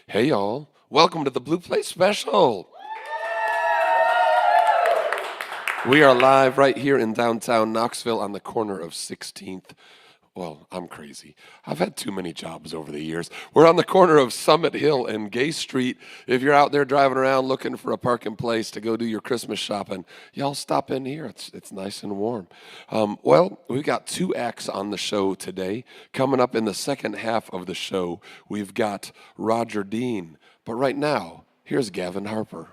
Hey, y'all. Welcome to the Blue Plate Special. We are live right here in downtown Knoxville on the corner of 16th. Well, I'm crazy. I've had too many jobs over the years. We're on the corner of Summit Hill and Gay Street. If you're out there driving around looking for a parking place to go do your Christmas shopping, y'all stop in here. It's nice and warm. Well, we've got two acts on the show today. Coming up in the second half of the show, we've got Roger Dean. But right now, here's Gavin Harper.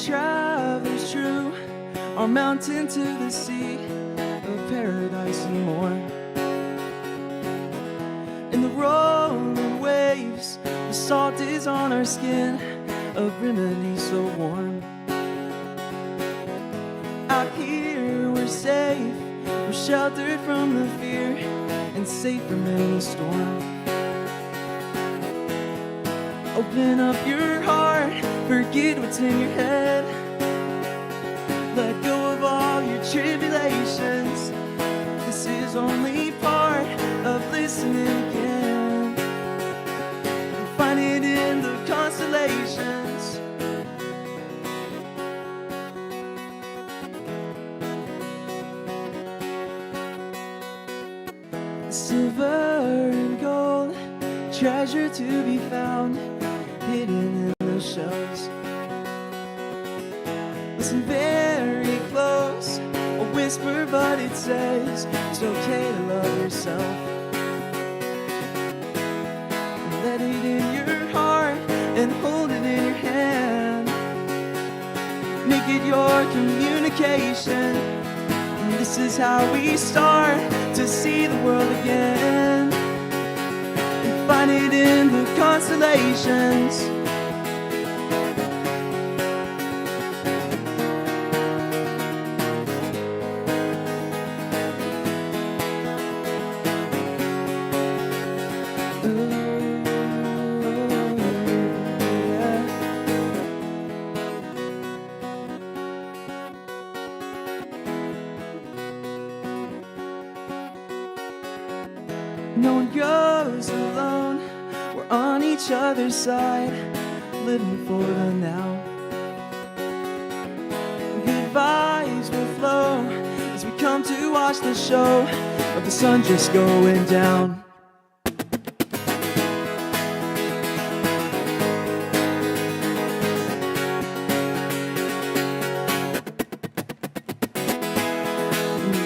Travelers true, our mountain to the sea, of paradise and more. In the rolling waves, the salt is on our skin, a remedy so warm. Out here we're safe, we're sheltered from the fear, and safe from any storm. Open up your heart, forget what's in your head. Let go of all your tribulations. This is only part of listening again. And find it in the constellations. Silver and gold, treasure to be found, hidden in the shelves. Listen very close, a whisper but it says it's okay to love yourself. Let it in your heart and hold it in your hand. Make it your communication. And this is how we start to see the world again. And find it in the constellations. No one goes alone, we're on each other's side, living for the now. Good vibes will flow as we come to watch the show of the sun just going down.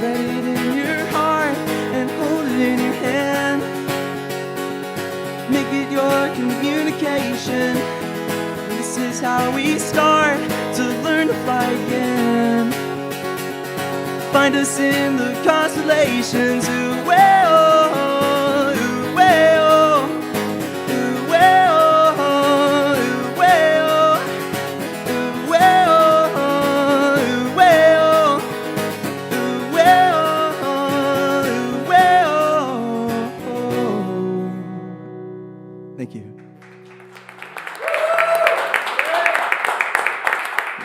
Let it in your heart and hold it in your hand. Make it your communication. This is how we start to learn to fly again. Find us in the constellations. Ooh, oh, ooh, oh, ooh, oh, ooh, oh, ooh, oh. Thank you.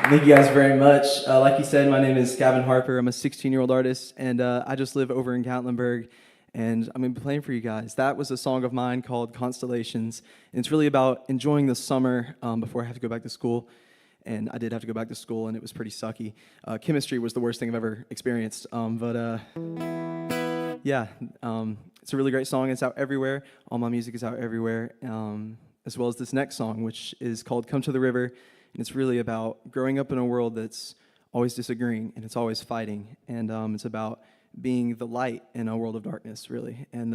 Thank you guys very much. Like you said, my name is Gavin Harper. I'm a 16-year-old artist, and I just live over in Gatlinburg, and I'm going to be playing for you guys. That was a song of mine called Constellations, and it's really about enjoying the summer before I have to go back to school. And I did have to go back to school, and it was pretty sucky. Chemistry was the worst thing I've ever experienced, yeah, it's a really great song. It's out everywhere. All my music is out everywhere, as well as this next song, which is called Come to the River. And it's really about growing up in a world that's always disagreeing and it's always fighting. And it's about being the light in a world of darkness, really. And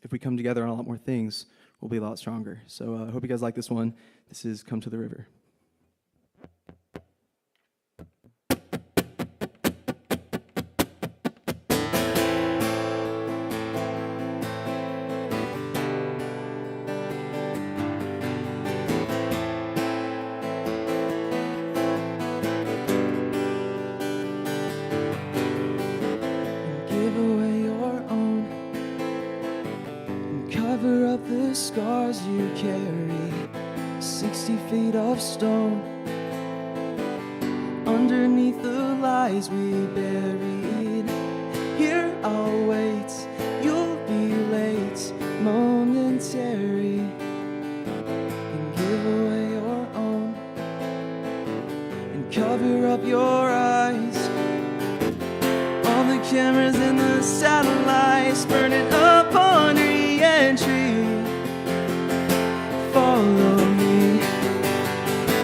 if we come together on a lot more things, we'll be a lot stronger. So I hope you guys like this one. This is Come to the River. Cover up the scars you carry, 60 feet of stone. Underneath the lies we buried, here I'll wait, you'll be late, momentary, and give away your own, and cover up your eyes. All the cameras and the satellites burning up on re-entry. Follow me,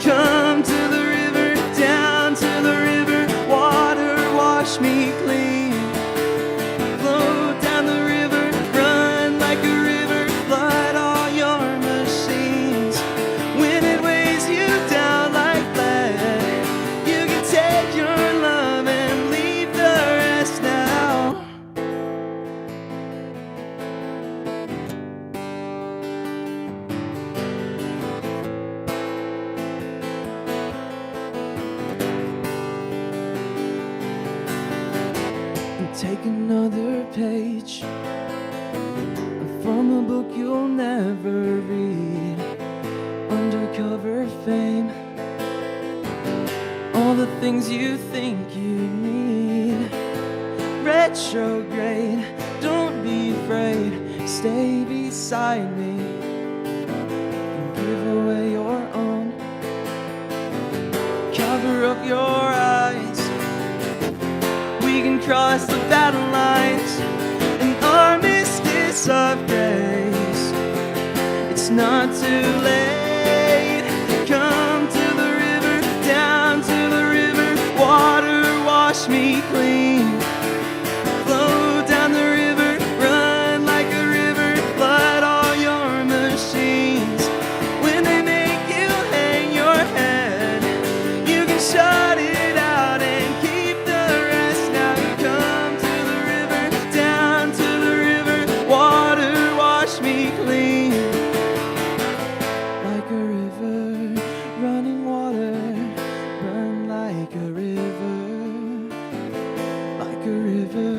come to the river, down to the river, water wash me clean. Flow down the river, run like a river, flood all your machines. When it weighs you down like lead, you can take your love and leave the rest now. And take another page from a book you'll never read. Undercover fame, all the things you think you need. Retrograde, don't be afraid, stay beside me and give away your own. Cover up your eyes, we can cross the battle lines, an armistice of grace. It's not too late. Come to the river, down to the river, water wash me clean. Flow down the river, run like a river, flood all your machines. When they make you hang your head, you can shut it out and keep the rest. Now you come to the river, down to the river, water wash me clean. Like a river, running water, run like a river. Like a river,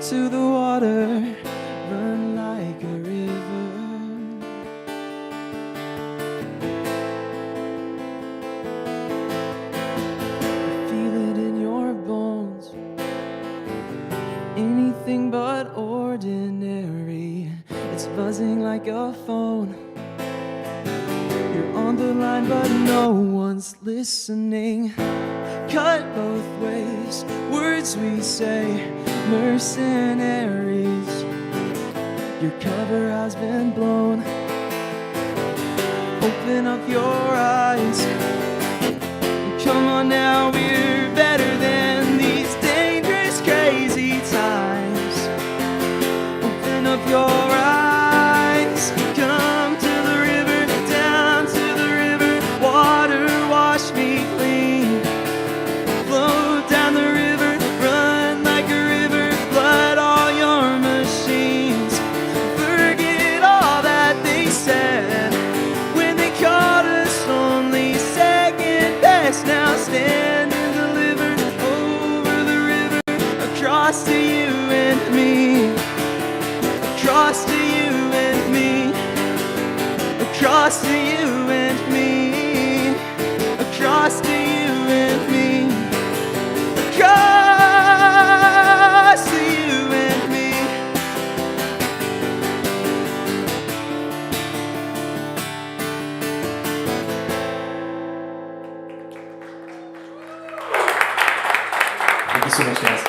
to the water, run like a river. Feel it in your bones, anything but ordinary. It's buzzing like a phone. You're on the line, but no one's listening. Cut both ways, words we say, mercenaries. Your cover has been blown. Open up your eyes. Come on now, we're better than these dangerous, crazy times. Open up your eyes. Come to the river, down to the river, water wash me clean. Flow down the river, run like a river, flood all your machines. Forget all that they said when they called us only second best. Now stand and deliver over the river, across to you and me, across to you and me, across to you and me, across to you and me, across to you and me. Thank you so much, guys.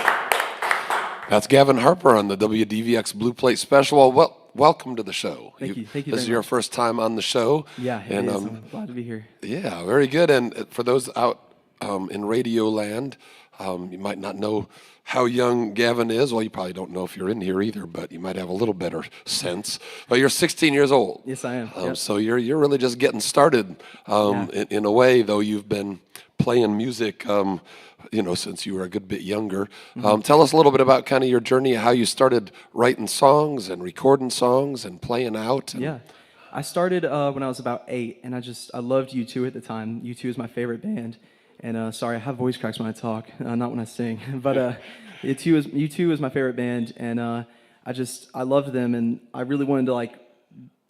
That's Gavin Harper on the WDVX Blue Plate Special. Well, welcome to the show. Thank you. Thank you This is very your much. first time on the show. Yeah, it and is. I'm glad to be here. yeah, very good. And for those out in radio land, you might not know how young Gavin is. Well, you probably don't know if you're in here either, but you might have a little better sense. But you're 16 years old. Yes, I am. Yep. So you're really just getting started. In a way, though, you've been playing music, since you were a good bit younger. Tell us a little bit about kind of your journey, how you started writing songs and recording songs and playing out. Yeah. I started when I was about 8, and I loved U2 at the time. U2 is my favorite band. And sorry, I have voice cracks when I talk, not when I sing. But U2 is my favorite band, and I loved them, and I really wanted to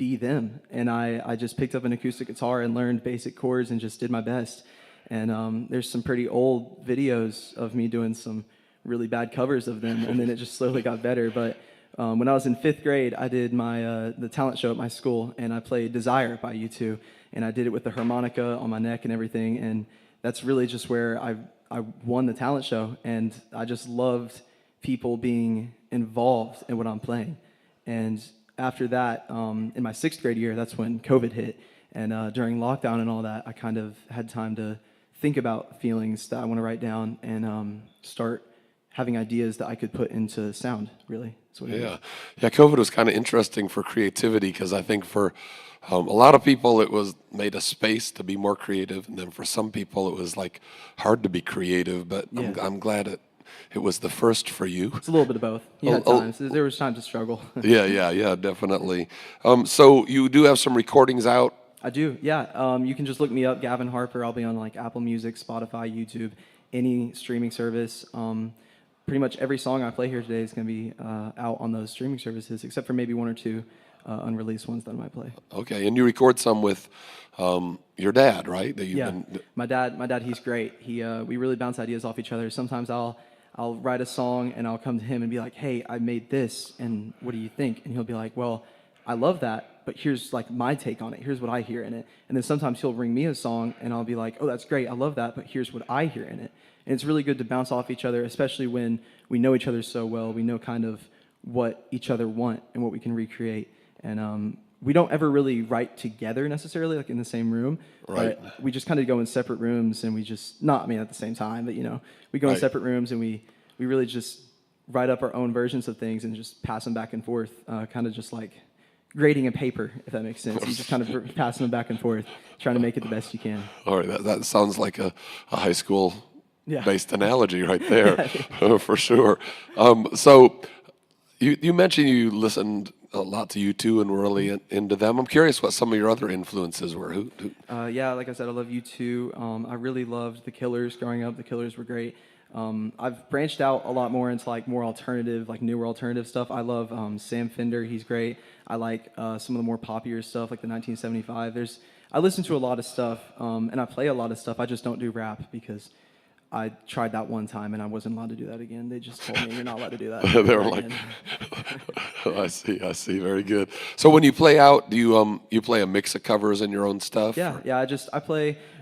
be them. And I just picked up an acoustic guitar and learned basic chords and just did my best. And there's some pretty old videos of me doing some really bad covers of them, and then it just slowly got better. But when I was in 5th grade, I did the talent show at my school, and I played Desire by U2, and I did it with the harmonica on my neck and everything, and that's really just where I won the talent show, and I just loved people being involved in what I'm playing. And after that, in my 6th grade year, that's when COVID hit, and during lockdown and all that, I kind of had time to think about feelings that I want to write down and start having ideas that I could put into sound, really. That's what it is. Yeah, COVID was kind of interesting for creativity because I think for a lot of people it was made a space to be more creative, and then for some people it was like hard to be creative, but Yeah. I'm glad it was the first for you. It's a little bit of both. You had times. There was times to struggle. Yeah, definitely. So you do have some recordings out? I do, yeah. You can just look me up, Gavin Harper. I'll be on like Apple Music, Spotify, YouTube, any streaming service. Pretty much every song I play here today is going to be out on those streaming services, except for maybe 1 or 2 unreleased ones that I might play. Okay, and you record some with your dad, right? My dad, he's great. We really bounce ideas off each other. Sometimes I'll write a song and I'll come to him and be like, hey, I made this, and what do you think? And he'll be like, well, I love that, but here's like my take on it. Here's what I hear in it. And then sometimes he'll bring me a song and I'll be like, oh, that's great. I love that, but here's what I hear in it. And it's really good to bounce off each other, especially when we know each other so well. We know kind of what each other want and what we can recreate. And we don't ever really write together necessarily, like in the same room. Right. But we just kind of go in separate rooms, and we just, not, I mean, at the same time, but, we go in separate rooms, and we really just write up our own versions of things and just pass them back and forth, kind of just like grading a paper, if that makes sense. You just kind of passing them back and forth, trying to make it the best you can. All right, that sounds like a high school Yeah. based analogy right there, for sure. So you mentioned you listened a lot to U2 and were really into them. I'm curious what some of your other influences were. Yeah, like I said, I love U2. I really loved The Killers growing up. The Killers were great. I've branched out a lot more into like more alternative, like newer alternative stuff. I love Sam Fender. He's great. I like some of the more poppier stuff, like the 1975. I listen to a lot of stuff, and I play a lot of stuff. I just don't do rap because I tried that one time and I wasn't allowed to do that again. They just told me you're not allowed to do that. They were like, I see, very good. So when you play out, do you play a mix of covers and your own stuff? Yeah,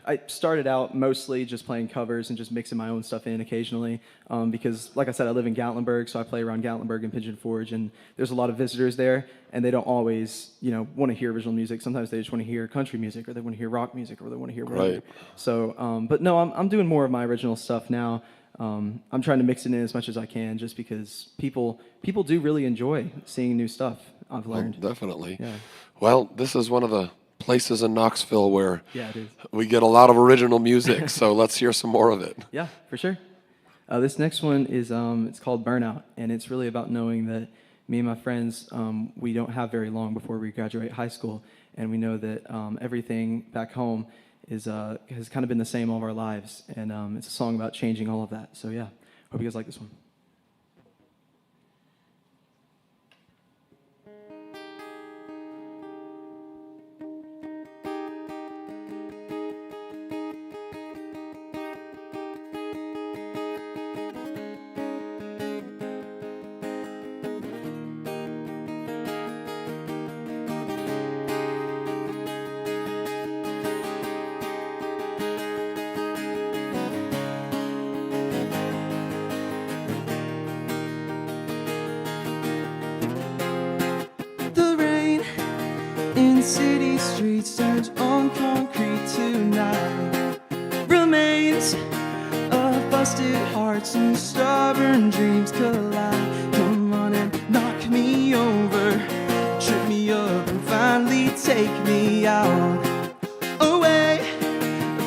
I started out mostly just playing covers and just mixing my own stuff in occasionally because, like I said, I live in Gatlinburg, so I play around Gatlinburg and Pigeon Forge, and there's a lot of visitors there, and they don't always, want to hear original music. Sometimes they just want to hear country music, or they want to hear rock music, or they want to hear whatever. Right. So, but no, I'm doing more of my original stuff now. I'm trying to mix it in as much as I can, just because people do really enjoy seeing new stuff. I've learned. Oh, definitely. Yeah. Well, this is one of the places in Knoxville where it is. we get a lot of original music, so let's hear some more of it. Yeah, for sure. This next one is it's called Burnout, and it's really about knowing that me and my friends, we don't have very long before we graduate high school, and we know that everything back home has kind of been the same all of our lives, and it's a song about changing all of that. So yeah, hope you guys like this one. City streets turns on concrete tonight. Remains of busted hearts and stubborn dreams collide. Come on and knock me over, trip me up and finally take me out. Away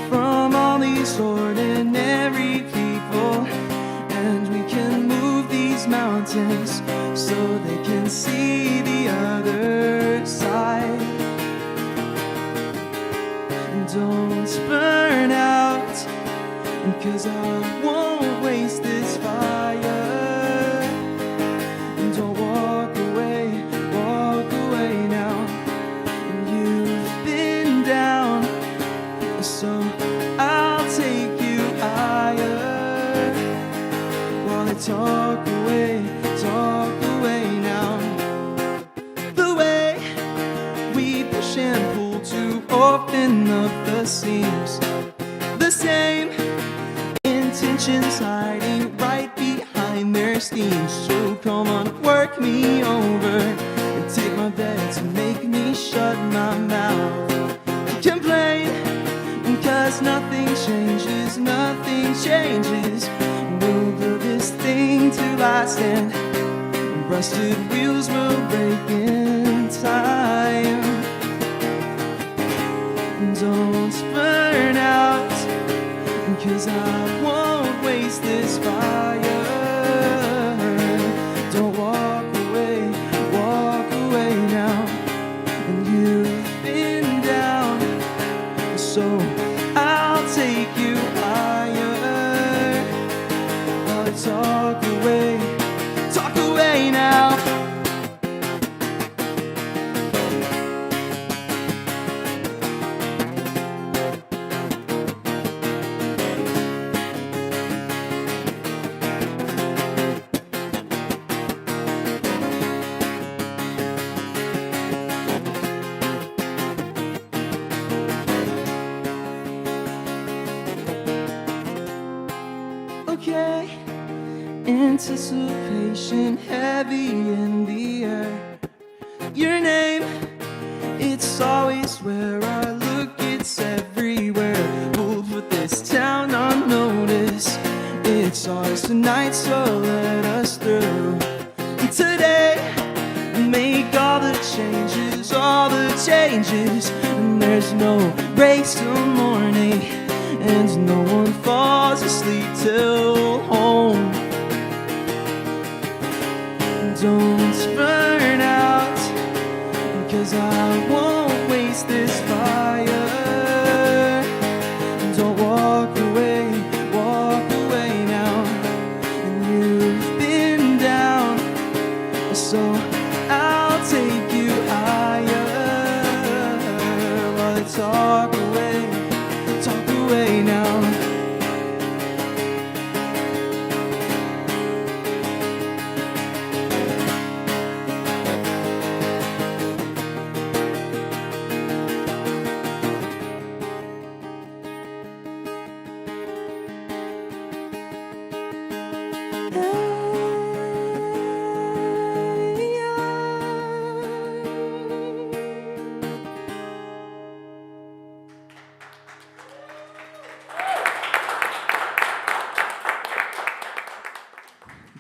from all these ordinary people, and we can move these mountains so they can see the other side. Don't burn out, 'cause I won't waste this fire. Don't walk away now. open up the seams. The same intentions hiding right behind their schemes. So come on, work me over and take my bets and make me shut my mouth. Complain, cause nothing changes, nothing changes. We'll build this thing to last, and rusted wheels will break in time. Don't burn out, cause I won't waste this fire. Don't walk away now. And you've been down, so I'll take you higher. I'll talk away now. Okay, anticipation heavy in the air. Your name, it's always where I look, it's everywhere. We'll put this town on notice. It's ours tonight, so let us through. Today, make all the changes, and there's no race till morning, and no one falls asleep till home. Don't burn out, cause I won't waste this fire. Don't walk away now. And you've been down, so I'll take you higher. While I talk away now.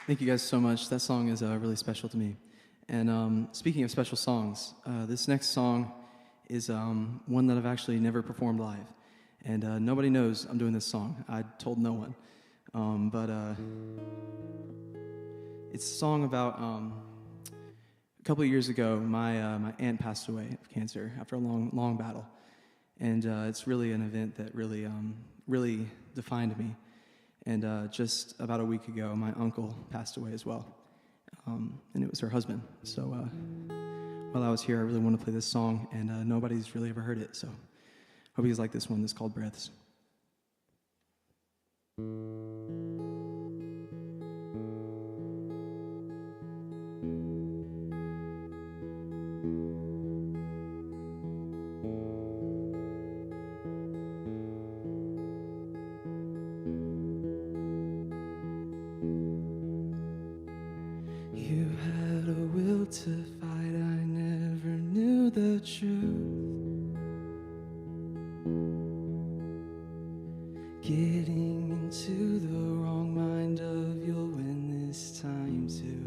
Thank you guys so much. That song is really special to me. And speaking of special songs, this next song is one that I've actually never performed live. And nobody knows I'm doing this song. I told no one. But it's a song about a couple of years ago, my aunt passed away of cancer after a long battle. And it's really an event that really defined me. And just about a week ago, my uncle passed away as well. And it was her husband. So while I was here, I really want to play this song, and nobody's really ever heard it. So hope you guys like this one. This is called Breaths. You had a will to fight, I never knew the truth. Getting into the wrong mind of you'll win this time too.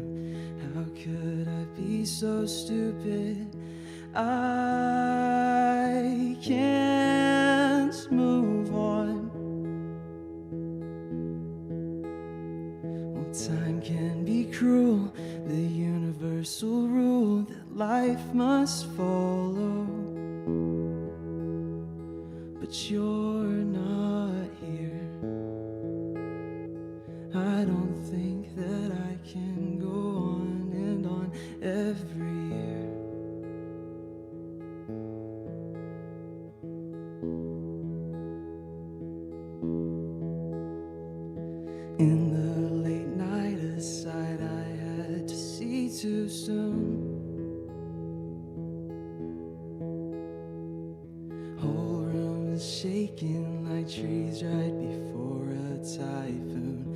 How could I be so stupid? I can't move on. Well, time can be cruel, the universal rule that life must follow. But you're not here. I don't think that I can go on and on every year. In the late night, a sight I had to see too soon. shaking like trees right before a typhoon.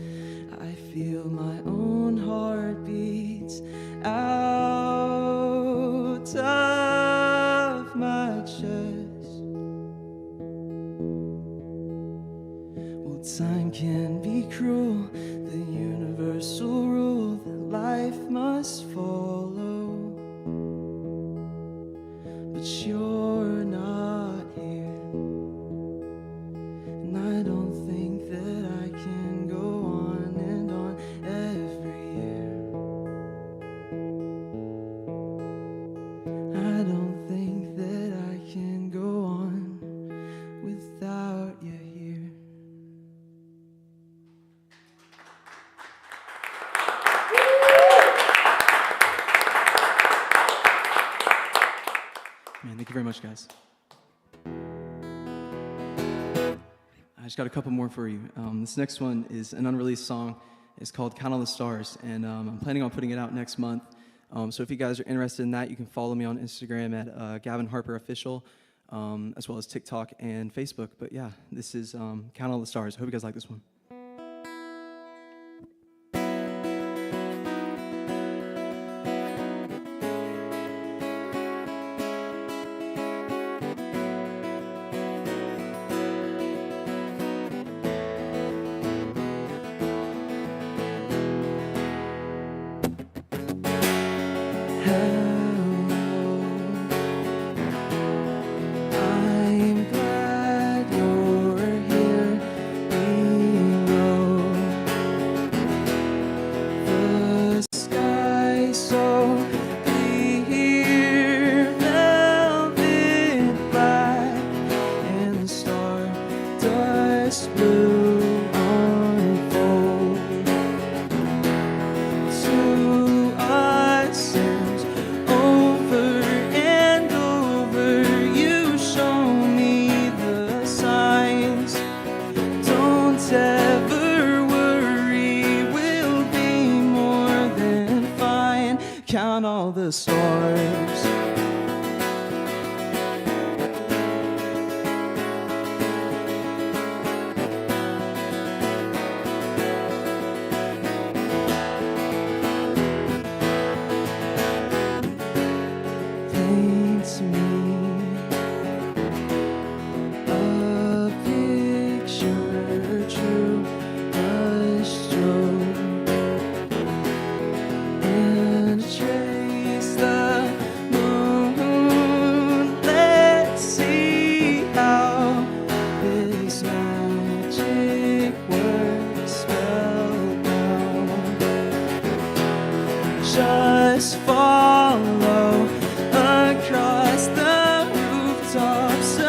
I feel my own heartbeats out of my chest. Well, time can be cruel, the universal rule that life must follow. But you're not here, and I don't think that I can go on and on every year. I don't think that I can go on without you here. Man, thank you very much, guys. I just got a couple more for you. This next one is an unreleased song. It's called Count on the Stars, and I'm planning on putting it out next month. So if you guys are interested in that, you can follow me on Instagram at Gavin Harper Official, as well as TikTok and Facebook. But yeah, this is Count on the Stars. I hope you guys like this one. I'm glad you're here. We know the sky so clear, velvet black, and the stardust blue unfold to us. And over and over you show me the signs. Don't ever worry, we'll be more than fine. Count all the stars. Paint me a picture, true brushstroke, and trace the moon. Let's see how this magic works spellbound. Just follow across the rooftops, a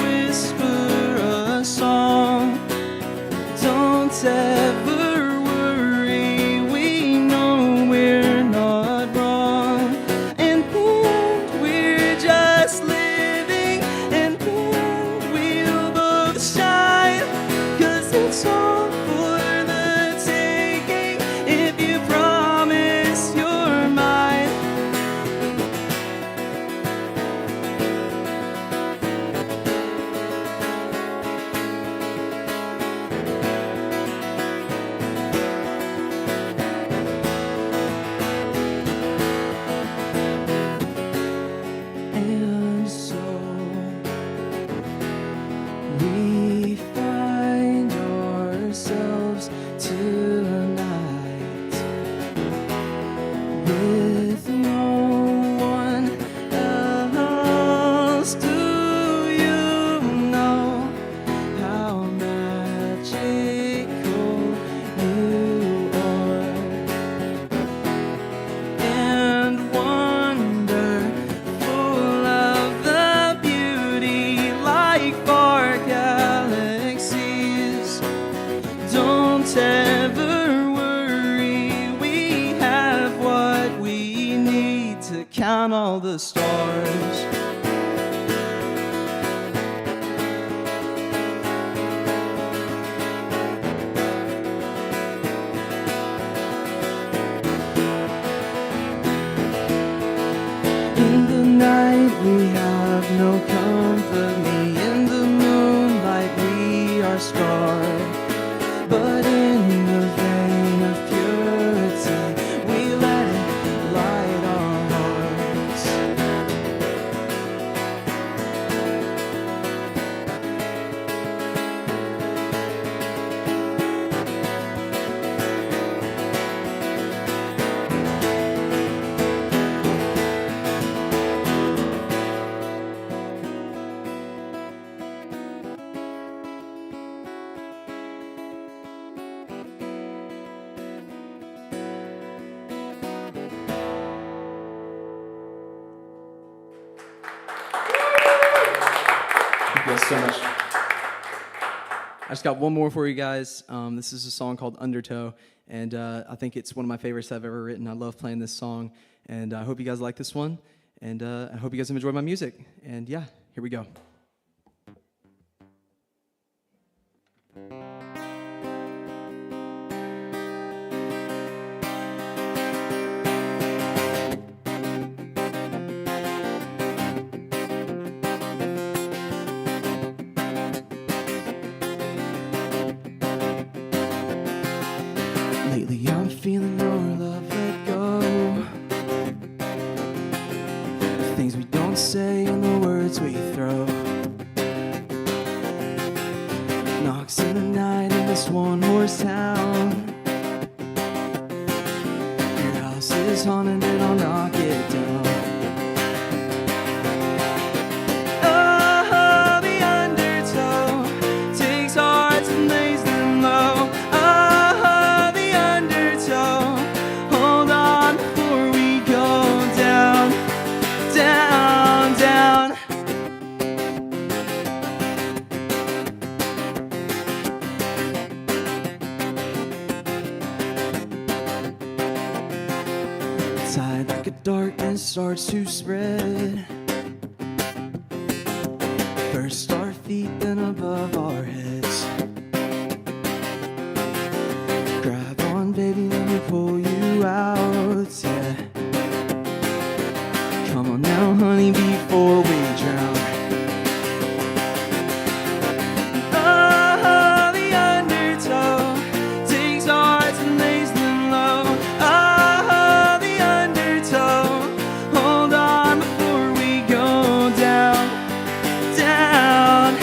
whisper, a song. Don't ever worry, we know we're not wrong. And then we're just living, and then we'll both shine. 'Cause it's all for the taking if you promise you're mine. And so we find ourselves tonight with no one else. Do you know how magical you are? And wonderful of the beauty, like far galaxies. Don't ever worry, we have what we need to count all the stars. In the night we have no company. In the moon guys so much. I just got one more for you guys. This is a song called Undertow, and I think it's one of my favorites I've ever written. I love playing this song, and I hope you guys like this one, and I hope you guys enjoy my music. And yeah, here we go. Lately I'm feeling your love let go. The things we don't say and the words we throw. Knocks in the night in this one-horse town. Your house is haunted and I'll knock it down. Oh, the undertow takes hearts and lays them low. Hold on before we go down, down, down. The tide like a darkness starts to spread. First our feet, then above our heads. Grab on, baby, let me pull you out, yeah. Come on now, honey, before we drown. Oh, the undertow takes hearts and lays them low. Oh, the undertow, hold on before we go down, down.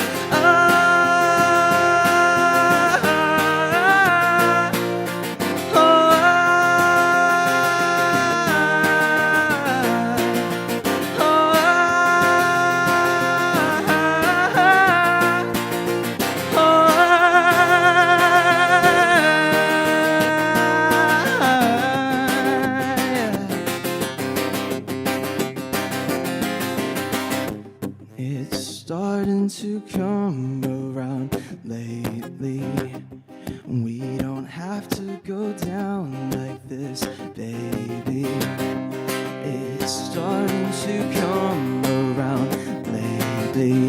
It's starting to come around lately. We don't have to go down like this, baby. It's starting to come around lately.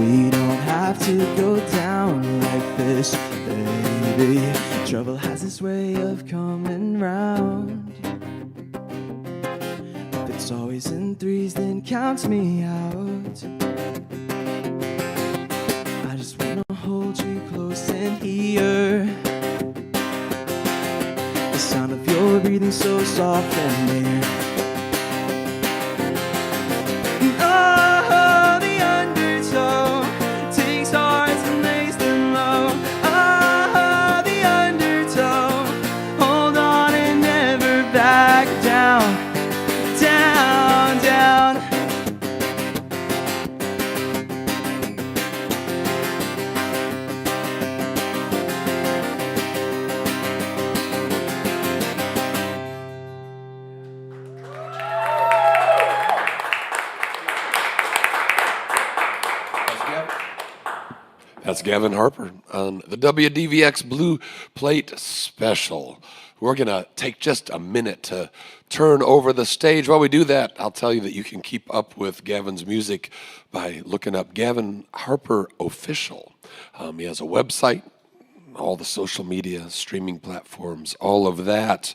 We don't have to go down like this, baby. Trouble has this way of coming round. It's always in threes, then counts me out. I just wanna hold you close and hear the sound of your breathing so soft and near. Oh, the undertow takes hearts and lays them low. Oh, the undertow, hold on and never back down. Down, down. That's Gavin Harper on the WDVX Blue Plate Special. We're going to take just a minute to turn over the stage. While we do that, I'll tell you that you can keep up with Gavin's music by looking up Gavin Harper Official. He has a website, all the social media, streaming platforms, all of that.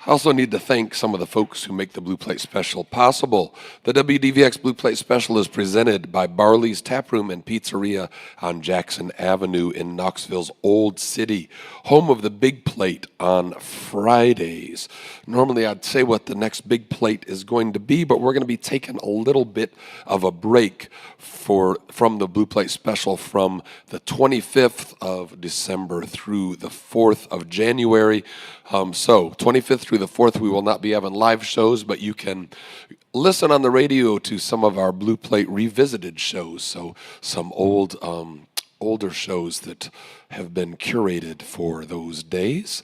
I also need to thank some of the folks who make the Blue Plate Special possible. The WDVX Blue Plate Special is presented by Barley's Taproom and Pizzeria on Jackson Avenue in Knoxville's Old City, home of the Big Plate on Fridays. Normally I'd say what the next Big Plate is going to be, but we're going to be taking a little bit of a break from the Blue Plate Special from the 25th of December through the 4th of January. So 25th through the 4th, we will not be having live shows, but you can listen on the radio to some of our Blue Plate revisited shows. So some older shows that have been curated for those days.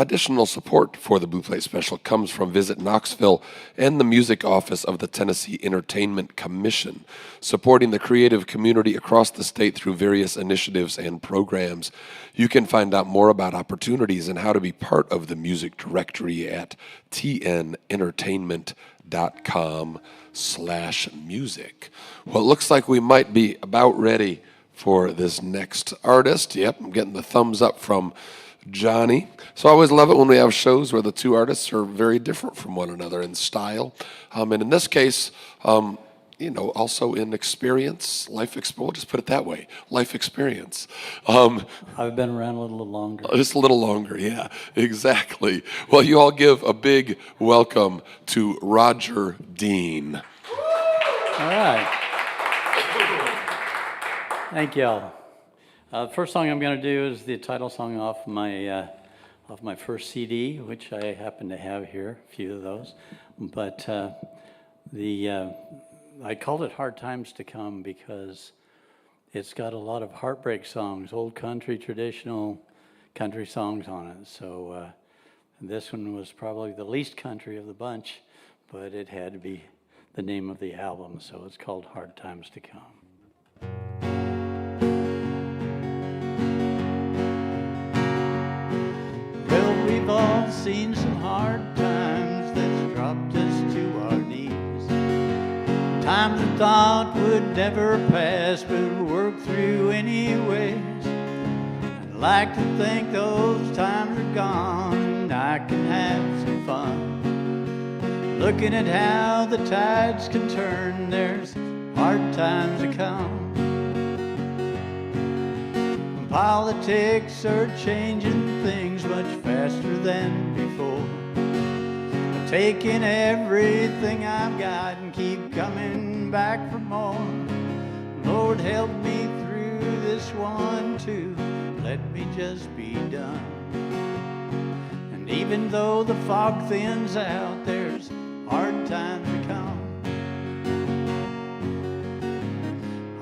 Additional support for the Blue Plate Special comes from Visit Knoxville and the Music Office of the Tennessee Entertainment Commission, supporting the creative community across the state through various initiatives and programs. You can find out more about opportunities and how to be part of the music directory at tnentertainment.com/music. Well, it looks like we might be about ready for this next artist. Yep, I'm getting the thumbs up from Johnny. So I always love it when we have shows where the two artists are very different from one another in style. And in this case, also in experience, we'll just put it that way, life experience. I've been around a little longer. Just a little longer, yeah, exactly. Well, you all give a big welcome to Roger Dean. All right. Thank y'all. The first song I'm going to do is the title song off my first CD, which I happen to have here, a few of those. But I called it Hard Times to Come because it's got a lot of heartbreak songs, old country, traditional country songs on it. So this one was probably the least country of the bunch, but it had to be the name of the album, so it's called Hard Times to Come. Well, we've all seen some hard times that's dropped us to our knees. Times we thought would never pass, but we'll work through anyways. I'd like to think those times are gone and I can have some fun. Looking at how the tides can turn, there's hard times to come. Politics are changing things much faster than before. I'm taking everything I've got and keep coming back for more. Lord, help me through this one too. Let me just be done. And even though the fog thins out, there's hard times to come.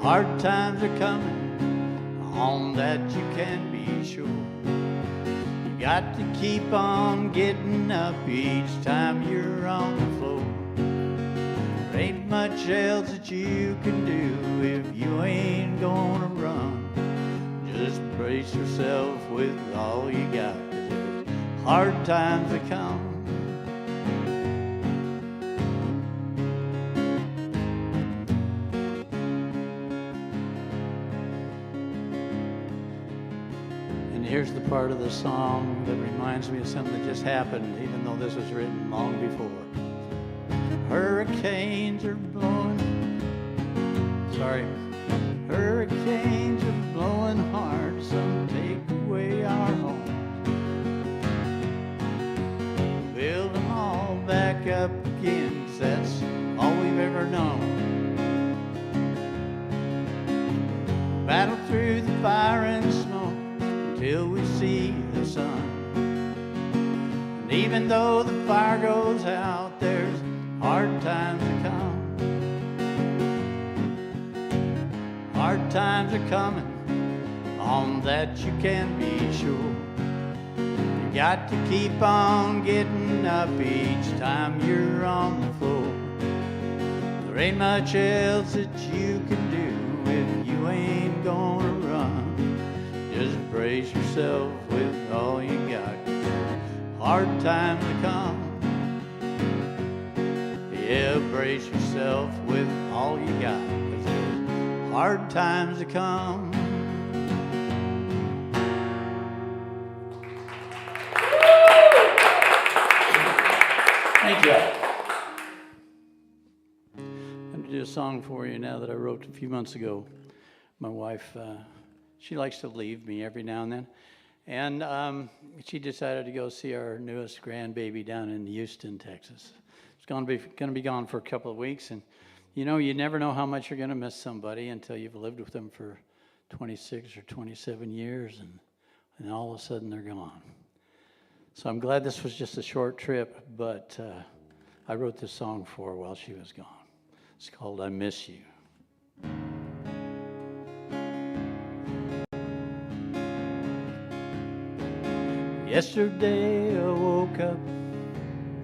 Hard times are coming, on that you can be sure. You got to keep on getting up each time you're on the floor. There ain't much else that you can do if you ain't gonna run. Just brace yourself with all you got, 'cause there's hard times to come. Here's the part of the song that reminds me of something that just happened, even though this was written long before. Hurricanes are blowing, hurricanes are blowing hard, some take away our homes. Build them all back up again, 'cause that's all we've ever known. Battle through the fire and smoke till we see the sun. And even though the fire goes out, there's hard times to come. Hard times are coming, on that you can be sure. You got to keep on getting up each time you're on the floor. There ain't much else that you can do if you ain't gonna run. Just brace yourself with all you got. Hard times to come. Yeah, brace yourself with all you got, 'cause there's hard times to come. Thank you. I'm going to do a song for you now that I wrote a few months ago. My wife, she likes to leave me every now and then. And she decided to go see our newest grandbaby down in Houston, Texas. It's going to be gone for a couple of weeks. And, you never know how much you're going to miss somebody until you've lived with them for 26 or 27 years. And all of a sudden, they're gone. So I'm glad this was just a short trip, but I wrote this song for her while she was gone. It's called I Miss You. Yesterday I woke up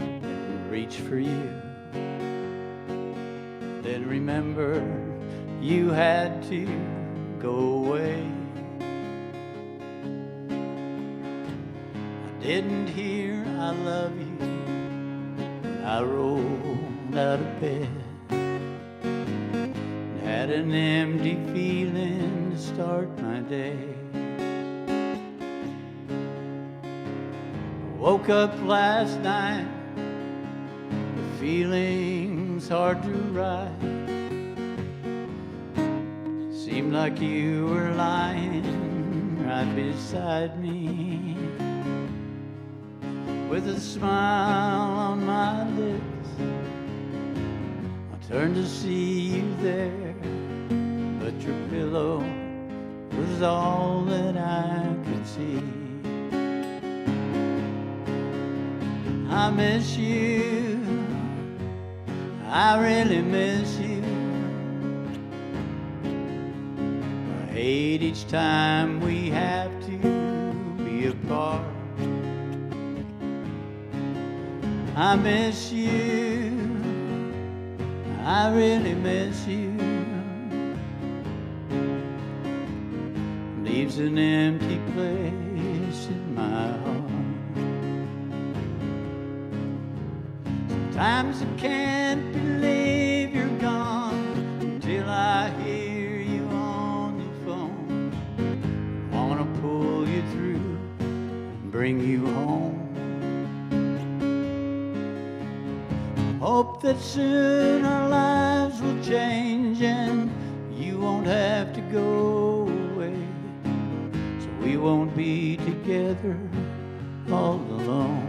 and reached for you. Then remember you had to go away. I didn't hear I love you when I rolled out of bed. Had an empty feeling to start my day. Woke up last night, the feeling's hard to write. Seemed like you were lying right beside me, with a smile on my lips. I turned to see you there, but your pillow was all that I could see. I miss you, I really miss you. I hate each time we have to be apart. I miss you, I really miss you. Leaves an empty place in my heart. Sometimes I can't believe you're gone until I hear you on the phone. I wanna pull you through and bring you home. Hope that soon our lives will change and you won't have to go away, so we won't be together all alone.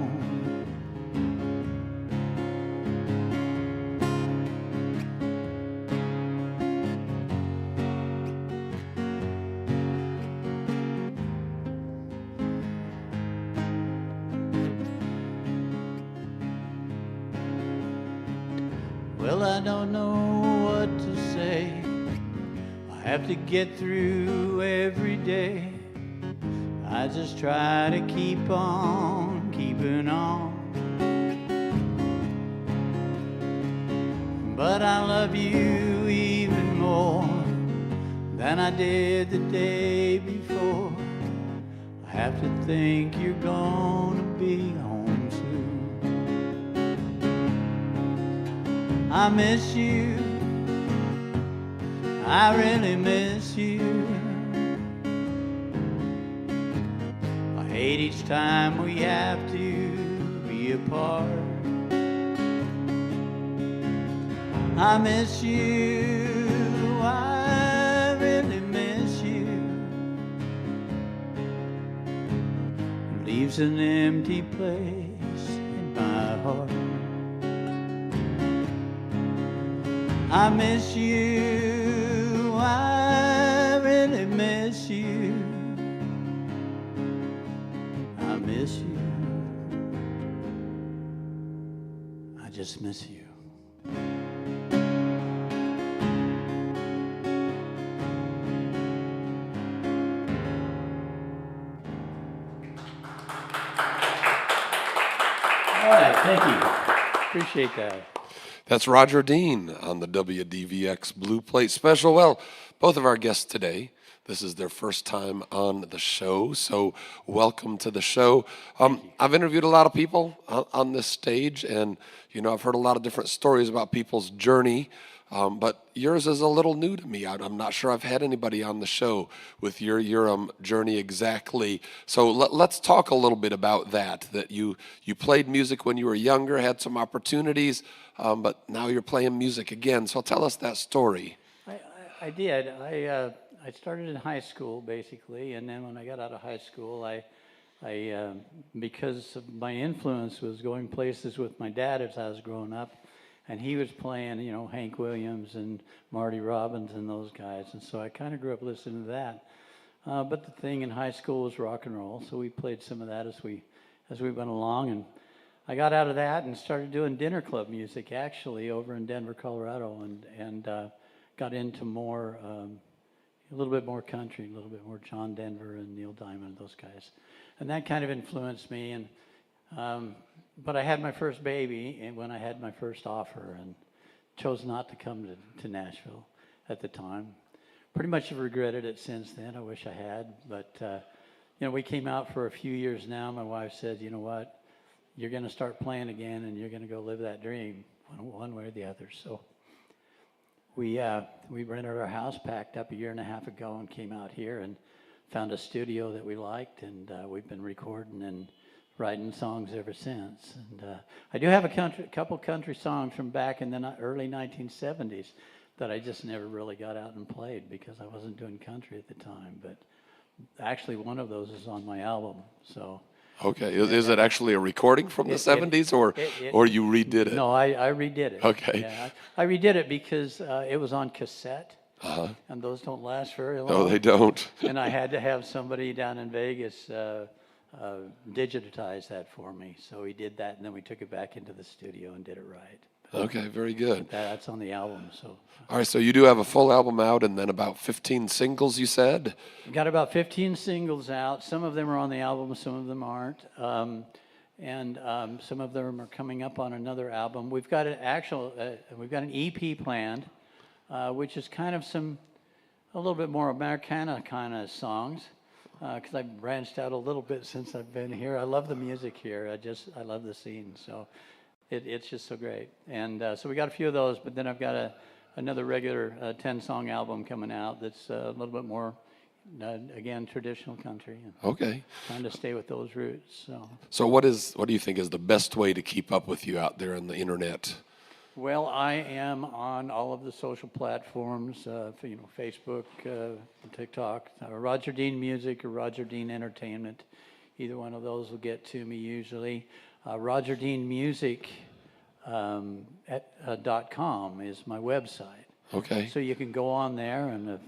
Well, I don't know what to say. I have to get through every day. I just try to keep on keeping on. But I love you even more than I did the day before. I have to think you're gonna be home soon. I miss you, I really miss you. I hate each time we have to be apart. I miss you, I really miss you. It leaves an empty place in my heart. I miss you, I really miss you. I miss you, I just miss you. All right, thank you. Appreciate that. That's Roger Dean on the WDVX Blue Plate Special. Well, both of our guests today, this is their first time on the show, so welcome to the show. I've interviewed a lot of people on this stage, and I've heard a lot of different stories about people's journey, but yours is a little new to me. I'm not sure I've had anybody on the show with your journey exactly. So let's talk a little bit about that you played music when you were younger, had some opportunities, but now you're playing music again. So tell us that story. I did. I started in high school, basically, and then when I got out of high school, I because of my influence was going places with my dad as I was growing up, and he was playing, Hank Williams and Marty Robbins and those guys, and so I kind of grew up listening to that. But the thing in high school was rock and roll, so we played some of that as we went along, and I got out of that and started doing dinner club music, actually, over in Denver, Colorado, and got into more, a little bit more country, a little bit more John Denver and Neil Diamond, those guys. and that kind of influenced me. And but I had my first baby and when I had my first offer, and chose not to come to Nashville at the time. Pretty much have regretted it since then. I wish I had, but you know, we came out for a few years now. My wife said, you know what, you're going to start playing again, and you're going to go live that dream one way or the other. So we rented our house, packed up a year and a half ago, and came out here and found a studio that we liked, and we've been recording and writing songs ever since. And I do have a couple country songs from back in the early 1970s that I just never really got out and played because I wasn't doing country at the time. But actually, one of those is on my album. So. Okay, is it actually a recording from the 70s, or you redid it? No, I redid it. Okay. Yeah, I redid it because it was on cassette, and those don't last very long. No, they don't. And I had to have somebody down in Vegas digitize that for me. So he did that, and then we took it back into the studio and did it right. Okay, very good. That's on the album. So. All right, so you do have a full album out, and then about 15 singles, you said? We've got about 15 singles out. Some of them are on the album, some of them aren't. And some of them are coming up on another album. We've got we've got an EP planned, which is kind of a little bit more Americana kind of songs, because I've branched out a little bit since I've been here. I love the music here. I love the scene. So it's just so great. And so we got a few of those, but then I've got another regular 10-song album coming out that's a little bit more, again, traditional country. Okay. Trying to stay with those roots. So what do you think is the best way to keep up with you out there on the internet? Well, I am on all of the social platforms, Facebook, TikTok, Roger Dean Music or Roger Dean Entertainment. Either one of those will get to me usually. Roger Dean Music .com is my website. Okay. So you can go on there, and if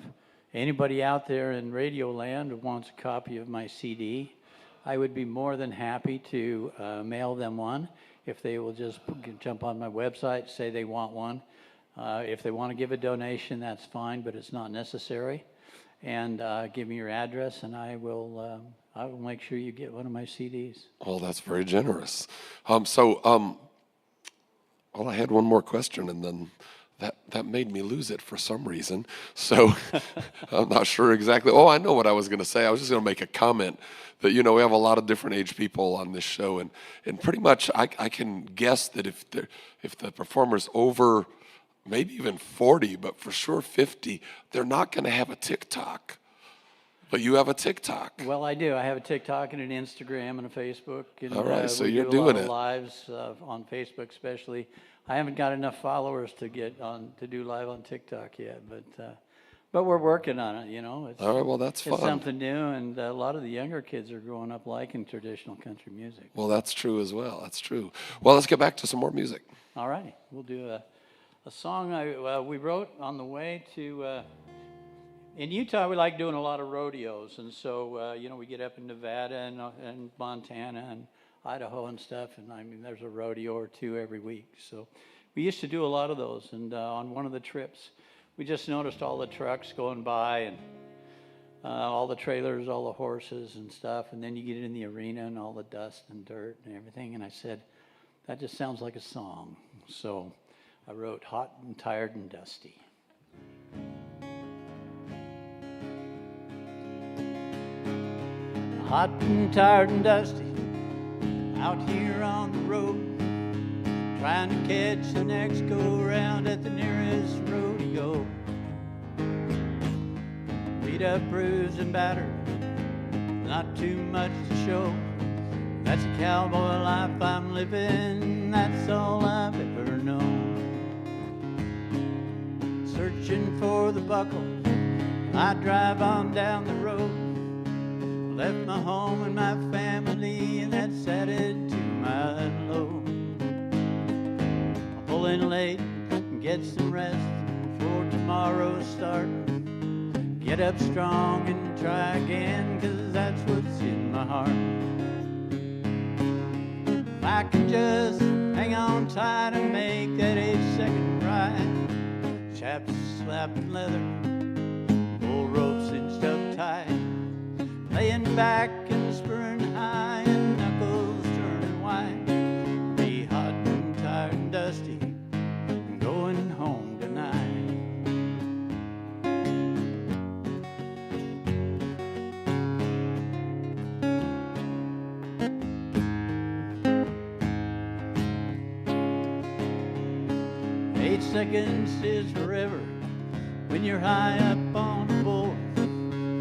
anybody out there in Radio Land wants a copy of my CD, I would be more than happy to mail them one. If they will just jump on my website, say they want one. If they want to give a donation, that's fine, but it's not necessary. And give me your address, and I will make sure you get one of my CDs. Well, that's very generous. Well, I had one more question, and then that made me lose it for some reason. So I'm not sure exactly. Oh, I know what I was going to say. I was just going to make a comment that, we have a lot of different age people on this show, and pretty much I can guess that if the performer's over maybe even 40, but for sure 50, they're not going to have a TikTok. But you have a TikTok. Well, I do. I have a TikTok and an Instagram and a Facebook. And, all right, so we you're do a lot doing of it. Lives on Facebook, especially. I haven't got enough followers to get on to do live on TikTok yet, but we're working on it. It's, all right, well, that's fun. It's something new, and a lot of the younger kids are growing up liking traditional country music. Well, that's true as well. That's true. Well, let's get back to some more music. All righty, we'll do a song we wrote on the way to. In Utah, we like doing a lot of rodeos, and so we get up in Nevada and Montana and Idaho and stuff, and I mean there's a rodeo or two every week. So we used to do a lot of those, and on one of the trips, we just noticed all the trucks going by and all the trailers, all the horses and stuff, and then you get in the arena and all the dust and dirt and everything, and I said, that just sounds like a song. So I wrote Hot and Tired and Dusty. Hot and tired and dusty, out here on the road, trying to catch the next go-round at the nearest rodeo. Beat up, bruised, and battered, not too much to show. That's a cowboy life I'm living, that's all I've ever known. Searching for the buckle, I drive on down the road. Left my home and my family, and that's added to my load. I'm pulling late and get some rest before tomorrow's start. Get up strong and try again, 'cause that's what's in my heart. If I can just hang on tight and make that 8-second ride. Chaps slapping leather, bull ropes cinched up tight. Laying back and spurring high and knuckles turning white. Be hot and tired and dusty, going home tonight. 8 seconds is forever when you're high up on a board.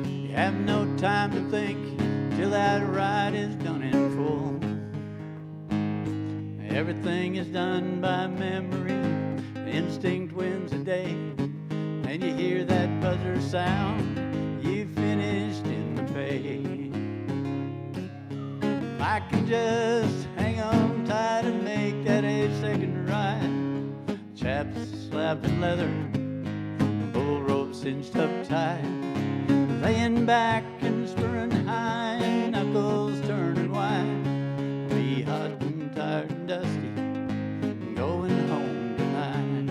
You have no time to think till that ride is done in full. Everything is done by memory, instinct wins the day, and you hear that buzzer sound, you finished in the pay. I can just hang on tight and make that 8-second ride. Chaps slapped in leather, bull ropes cinched up tight, laying back and spurring high, knuckles turning white. Be hot and tired and dusty, going home tonight.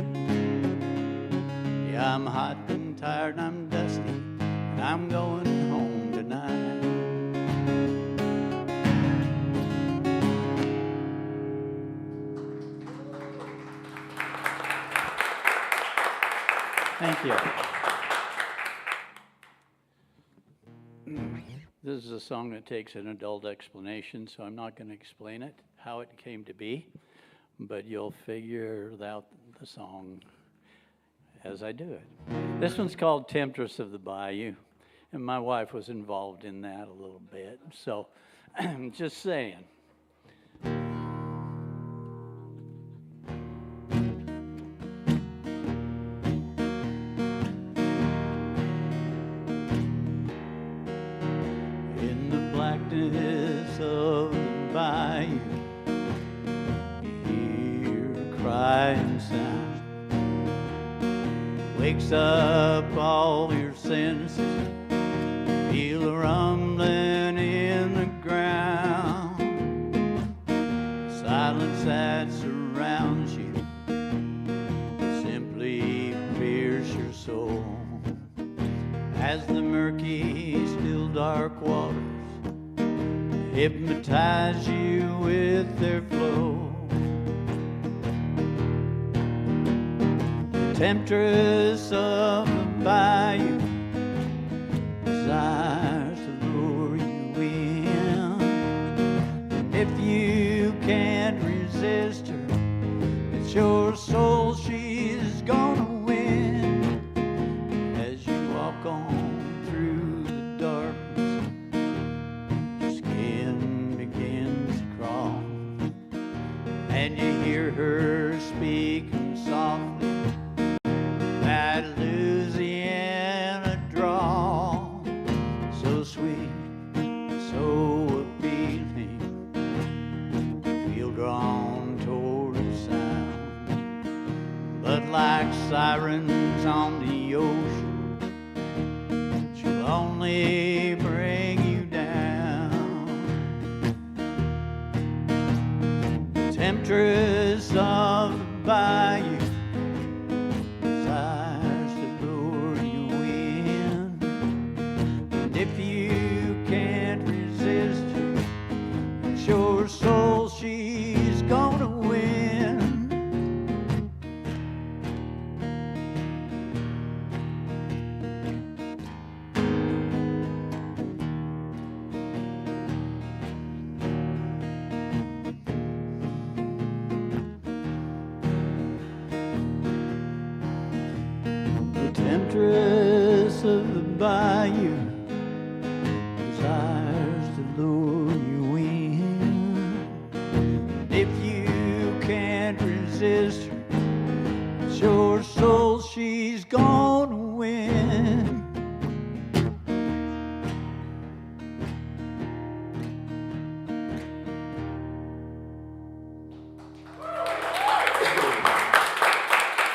Yeah, I'm hot and tired and I'm dusty, and I'm going home tonight. Thank you. This is a song that takes an adult explanation, so I'm not going to explain it, how it came to be, but you'll figure out the song as I do it. This one's called Temptress of the Bayou, and my wife was involved in that a little bit, so just saying. Blackness of the bayou, you hear a crying sound, wakes up all your senses, feel a rumbling in the ground, silence that surrounds you simply pierces your soul, as the murky, still dark waters hypnotize you with their flow. The temptress of the bayou desires to lure you in, and if you can't resist her, it's your soul she's gonna win. As you walk on through the darkness, and you hear her speaking softly, that Louisiana drawl, so sweet, so appealing, feel drawn toward the sound, but like sirens on the ocean, she'll only bring you down. Temptress of the bayou desires to lure you in, and if you can't resist her, it's your soul she's gonna win. Temptress of the bayou desires to lure you in. If you can't resist her, it's your soul she's gonna win.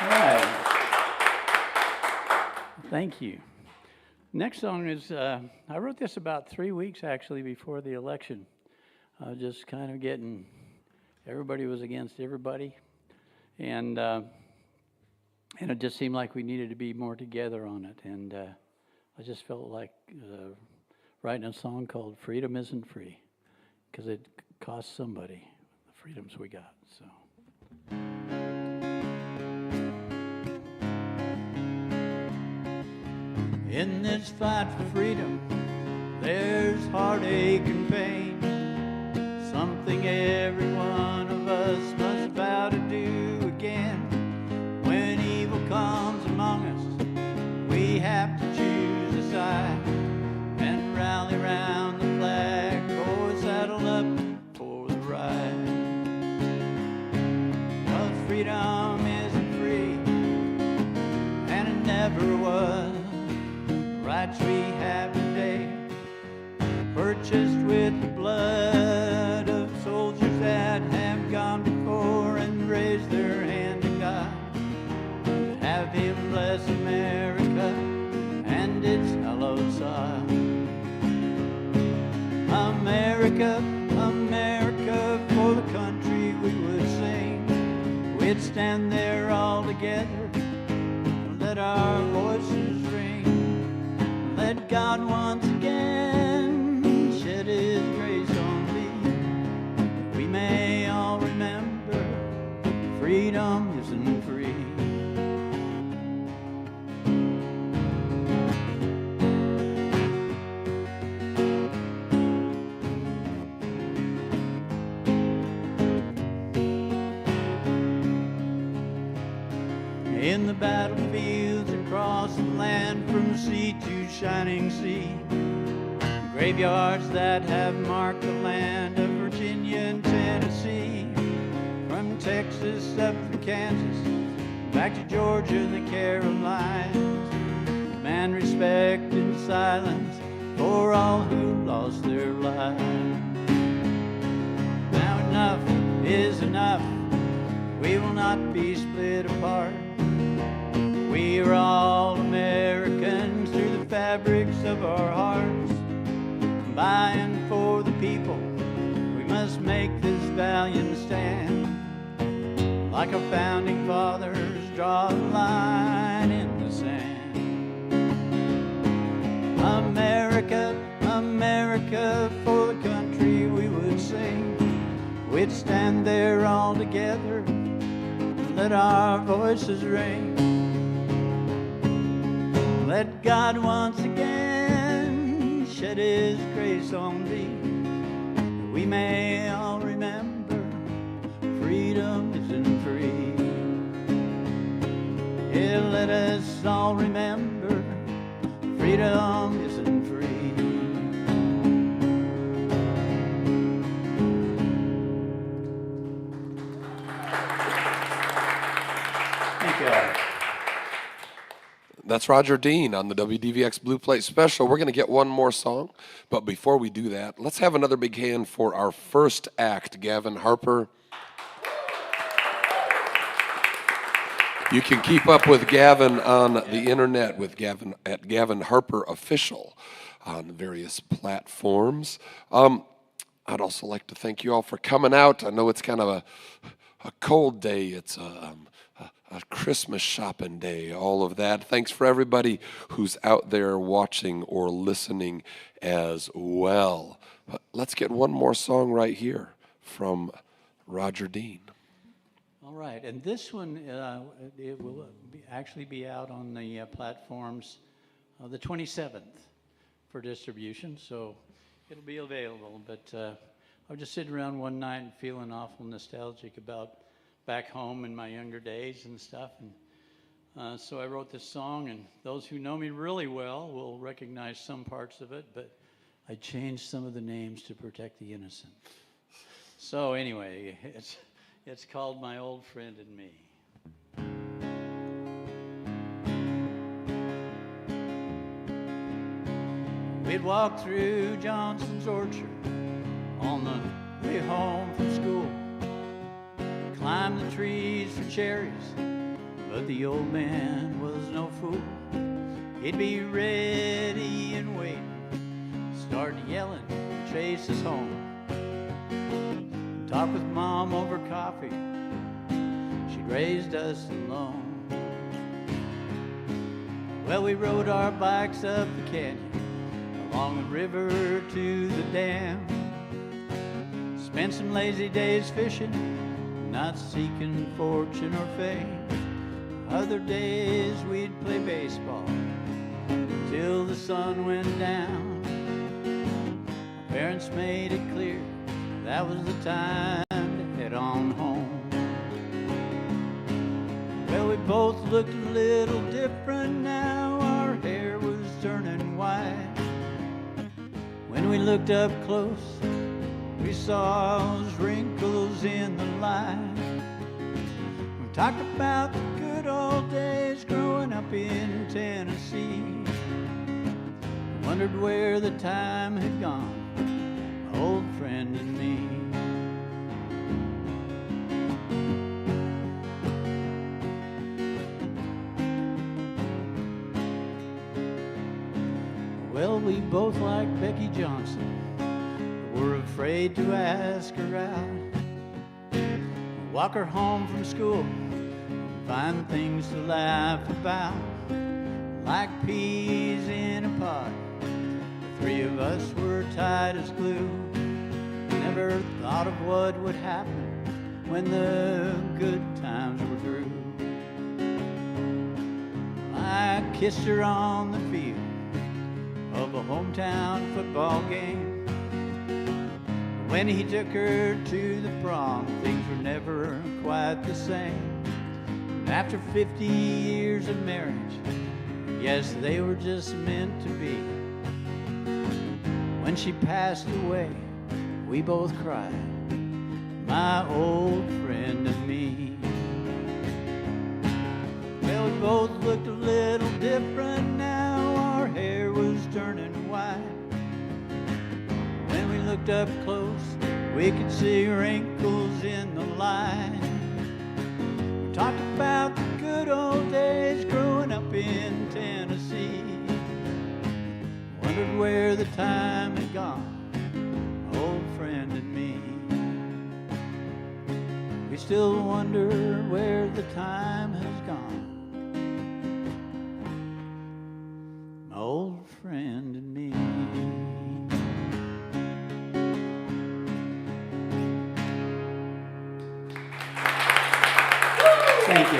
All right. Thank you. Next song is, I wrote this about 3 weeks actually before the election. Just kind of getting, everybody was against everybody. And it just seemed like we needed to be more together on it. And I just felt like writing a song called Freedom Isn't Free. because it cost somebody the freedoms we got. So. In this fight for freedom, there's heartache and pain, something every one of us must vow to do again. When evil comes among us, we have to choose a side and rally round the flag, or saddle up for the ride. Well, freedom isn't free, and it never was. Rights we have today, purchased with the blood of soldiers that have gone before and raised their hand to God. Have Him bless America and its hallowed sod. America, America, for the country we would sing. We'd stand there all together, let our voices ring. Let God once again shed His grace on thee. We may all remember freedom isn't free. In the battlefields across the land from sea to shining sea, graveyards that have marked the land of Virginia and Tennessee, from Texas up to Kansas, back to Georgia and the Carolinas, demand respect and silence for all who lost their lives. Now enough is enough, we will not be split apart. We are all Americans through the fabrics of our hearts. By and for the people, we must make this valiant stand. Like our founding fathers, draw a line in the sand. America, America, for the country we would sing. We'd stand there all together, let our voices ring. Let God once again shed His grace on thee, that we may all remember freedom isn't free. Yeah, let us all remember freedom isn't free. Thank you. That's Roger Dean on the WDVX Blue Plate Special. We're going to get one more song, but before we do that, let's have another big hand for our first act, Gavin Harper. You can keep up with Gavin on the internet with Gavin at Gavin Harper Official on various platforms. I'd also like to thank you all for coming out. I know it's kind of a cold day. It's a Christmas shopping day, all of that. Thanks for everybody who's out there watching or listening as well. But let's get one more song right here from Roger Dean. All right, and this one, it will actually be out on the platforms the 27th for distribution, so it'll be available. But I was just sitting around one night and feeling awful nostalgic about back home in my younger days and stuff, and so I wrote this song, and those who know me really well will recognize some parts of it, but I changed some of the names to protect the innocent. So anyway, it's called My Old Friend and Me. We'd walk through Johnson's orchard on the way home from school, climb the trees for cherries, but the old man was no fool. He'd be ready and waiting, start yelling, chase us home. Talk with Mom over coffee, she'd raised us alone. Well, we rode our bikes up the canyon, along the river to the dam. Spent some lazy days fishing, not seeking fortune or fame. Other days we'd play baseball till the sun went down. Our parents made it clear that was the time to head on home. Well, we both looked a little different now. Our hair was turning white. When we looked up close, we saw those wrinkles in the light. We talked about the good old days growing up in Tennessee. Wondered where the time had gone, my old friend and me. Well, we both liked Becky Johnson, but we're afraid to ask her out. Walk her home from school, find things to laugh about. Like peas in a pod, the three of us were tight as glue. Never thought of what would happen when the good times were through. I kissed her on the field of a hometown football game. When he took her to the prom, things were never quite the same. And after 50 years of marriage, yes, they were just meant to be. When she passed away, we both cried, my old friend and me. Well, we both looked a little different now. Our hair was turning white. When we looked up close, we could see wrinkles in the light. We talked about the good old days growing up in Tennessee. Wondered where the time had gone, old friend and me. We still wonder where the time has gone, my old friend and me. Thank you.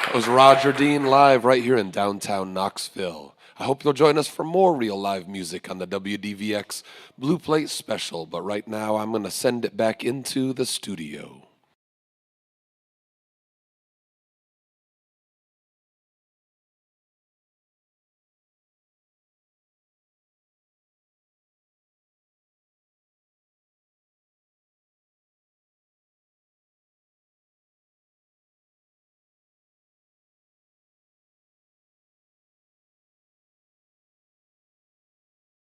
That was Roger Dean live right here in downtown Knoxville. I hope you'll join us for more real live music on the WDVX Blue Plate Special, but right now I'm going to send it back into the studio.